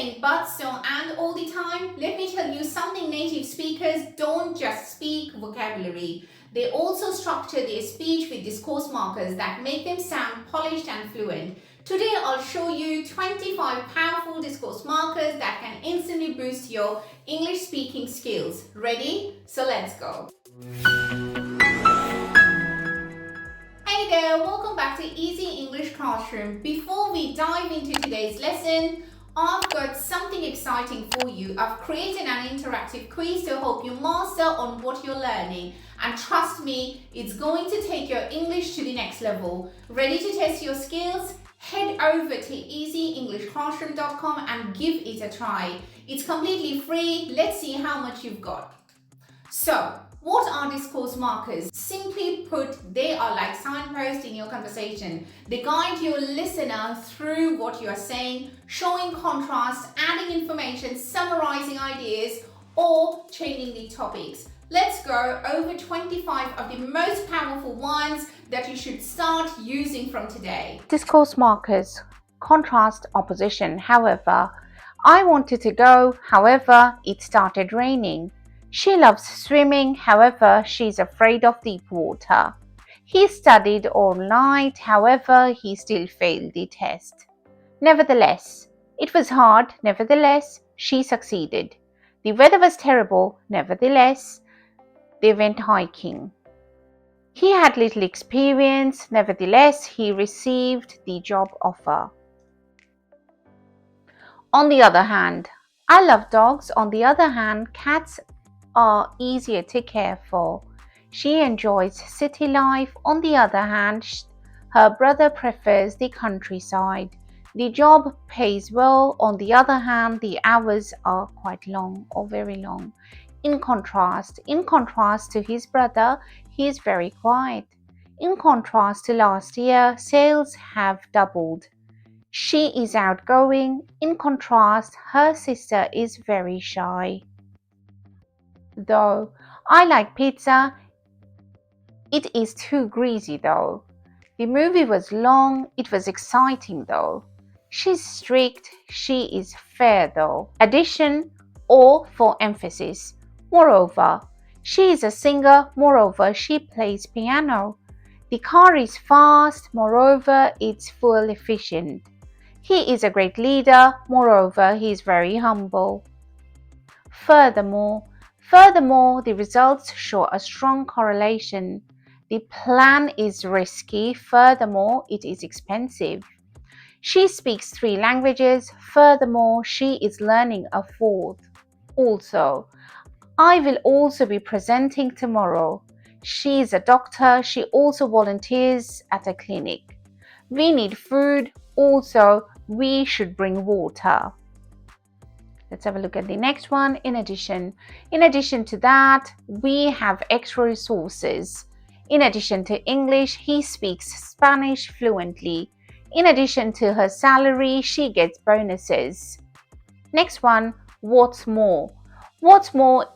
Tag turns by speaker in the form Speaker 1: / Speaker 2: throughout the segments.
Speaker 1: saying but, so, and all the time? Let me tell you something, native speakers don't just speak vocabulary. They also structure their speech with discourse markers that make them sound polished and fluent. Today I'll show you 25 powerful discourse markers that can instantly boost your English speaking skills. Ready? So let's go. Hey there, welcome back to Easy English Classroom. Before we dive into today's lesson, I've got something exciting for you. I've created an interactive quiz to help you master on what you're learning. And trust me, it's going to take your English to the next level. Ready to test your skills? Head over to easyenglishclassroom.com and give it a try. It's completely free. Let's see how much you've got. So, what are discourse markers? Simply put, they are like signposts in your conversation. They guide your listener through what you are saying, showing contrast, adding information, summarizing ideas, or changing the topics. Let's go over 25 of the most powerful ones that you should start using from today.
Speaker 2: Discourse markers, contrast, opposition. However, I wanted to go. However, it started raining. She loves swimming. However, she's afraid of deep water. He studied all night. However, he still failed the test. Nevertheless, it was hard. Nevertheless, she succeeded. The weather was terrible. Nevertheless, they went hiking. He had little experience. Nevertheless, he received the job offer. On the other hand, I love dogs. On the other hand, cats are easier to care for. She enjoys city life. On the other hand, her brother prefers the countryside. The job pays well. On the other hand, the hours are quite long or very long. In contrast to his brother, he is very quiet. In contrast to last year, sales have doubled. She is outgoing. In contrast, her sister is very shy. Though I like pizza, it is too greasy though. The movie was long, it was exciting though. She's strict, she is fair though. Addition or for emphasis. Moreover, she is a singer. Moreover, she plays piano. The car is fast. Moreover, it's fuel efficient. He is a great leader. Moreover, he is very humble. Furthermore, the results show a strong correlation. The plan is risky. Furthermore, it is expensive. She speaks 3 languages. Furthermore, she is learning a 4th. Also, I will also be presenting tomorrow. She is a doctor. She also volunteers at a clinic. We need food. Also, we should bring water. Let's have a look at the next one. In addition to that, we have extra resources. In addition to English, he speaks Spanish fluently. In addition to her salary, she gets bonuses. Next one, what's more? What's more,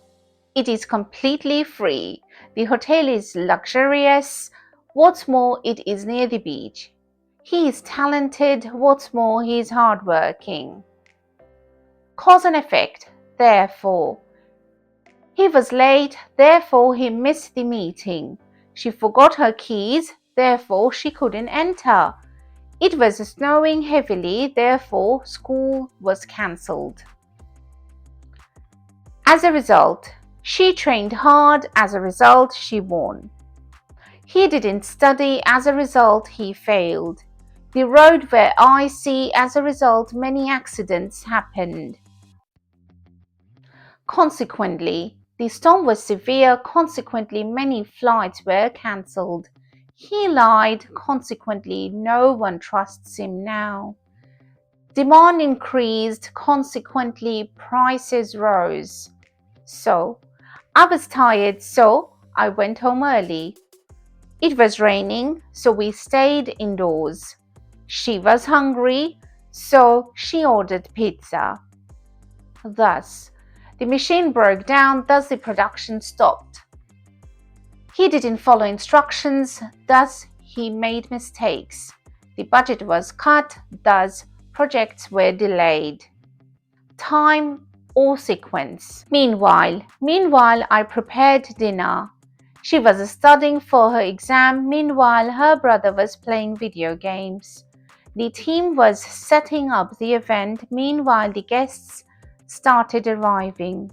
Speaker 2: it is completely free. The hotel is luxurious. What's more, it is near the beach. He is talented. What's more, he is hardworking. Cause and effect. Therefore, he was late. Therefore, he missed the meeting. She forgot her keys. Therefore, she couldn't enter. It was snowing heavily. Therefore, school was cancelled. As a result, she trained hard. As a result, she won. He didn't study. As a result, he failed. The roads were icy. As a result, many accidents happened. Consequently, the storm was severe. Consequently, many flights were cancelled. He lied. Consequently, no one trusts him now. Demand increased. Consequently, prices rose. So, I was tired, so I went home early. It was raining, so we stayed indoors. She was hungry, so she ordered pizza. Thus, the machine broke down, thus the production stopped. He didn't follow instructions, thus he made mistakes. The budget was cut, thus projects were delayed. time or sequence. Meanwhile, I prepared dinner. She was studying for her exam. Meanwhile, her brother was playing video games. The team was setting up the event. Meanwhile, the guests started arriving.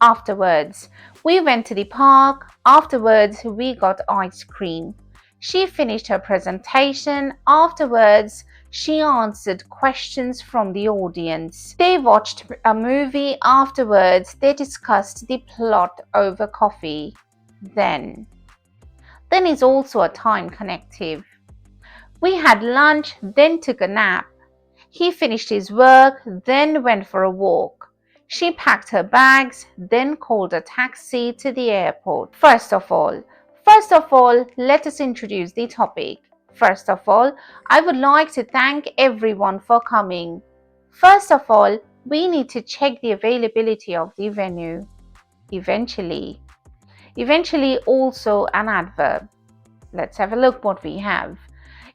Speaker 2: Afterwards, we went to the park. Afterwards, we got ice cream. She finished her presentation. Afterwards, she answered questions from the audience. They watched a movie. Afterwards, they discussed the plot over coffee. Then is also a time connective. We had lunch, then took a nap. He finished his work, then went for a walk. She packed her bags, then called a taxi to the airport. First of all, let us introduce the topic. First of all, I would like to thank everyone for coming. First of all, we need to check the availability of the venue. Eventually also an adverb. Let's have a look what we have.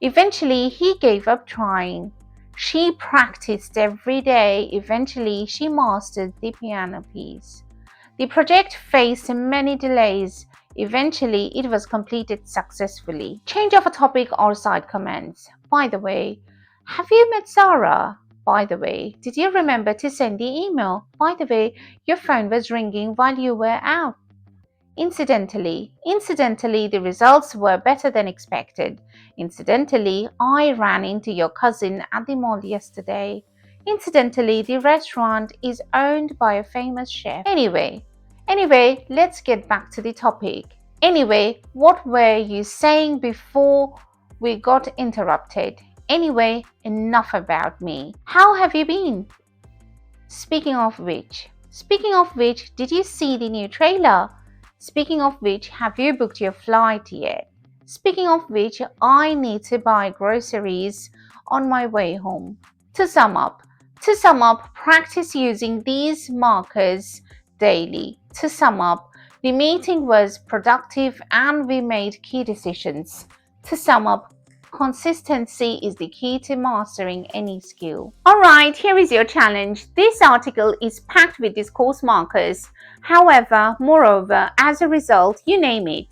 Speaker 2: Eventually, he gave up trying. She practiced every day. Eventually, she mastered the piano piece. The project faced many delays. Eventually, it was completed successfully. Change of a topic or side comments. By the way, have you met Sarah? By the way, did you remember to send the email? By the way, your phone was ringing while you were out. Incidentally, the results were better than expected. Incidentally, I ran into your cousin at the mall yesterday. Incidentally, the restaurant is owned by a famous chef. Anyway, let's get back to the topic. Anyway, what were you saying before we got interrupted? Anyway, enough about me. How have you been? Speaking of which, did you see the new trailer? Speaking of which, have you booked your flight yet? Speaking of which, I need to buy groceries on my way home. To sum up, practice using these markers daily. To sum up, the meeting was productive and we made key decisions. To sum up, consistency is the key to mastering any skill. Alright, here is your challenge. This article is packed with discourse markers. However, moreover, as a result, you name it.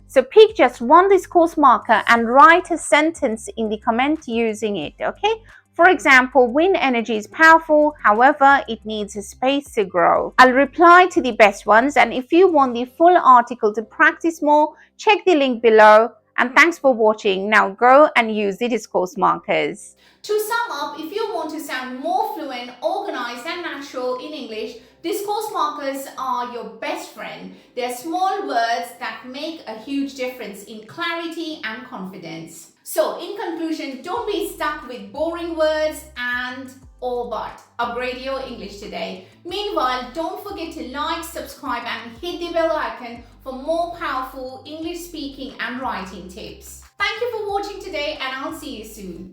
Speaker 2: So pick just one discourse marker and write a sentence in the comment using it, okay? For example, wind energy is powerful, however, it needs a space to grow. I'll reply to the best ones, and if you want the full article to practice more, check the link below. And thanks for watching. Now go and use the discourse markers.
Speaker 1: To sum up, if you want to sound more fluent, organized and natural in English, discourse markers are your best friend. They're small words that make a huge difference in clarity and confidence. So in conclusion, don't be stuck with boring words and all but. Upgrade your English today. Meanwhile, don't forget to like, subscribe and hit the bell icon for more powerful English speaking and writing tips. Thank you for watching today and I'll see you soon.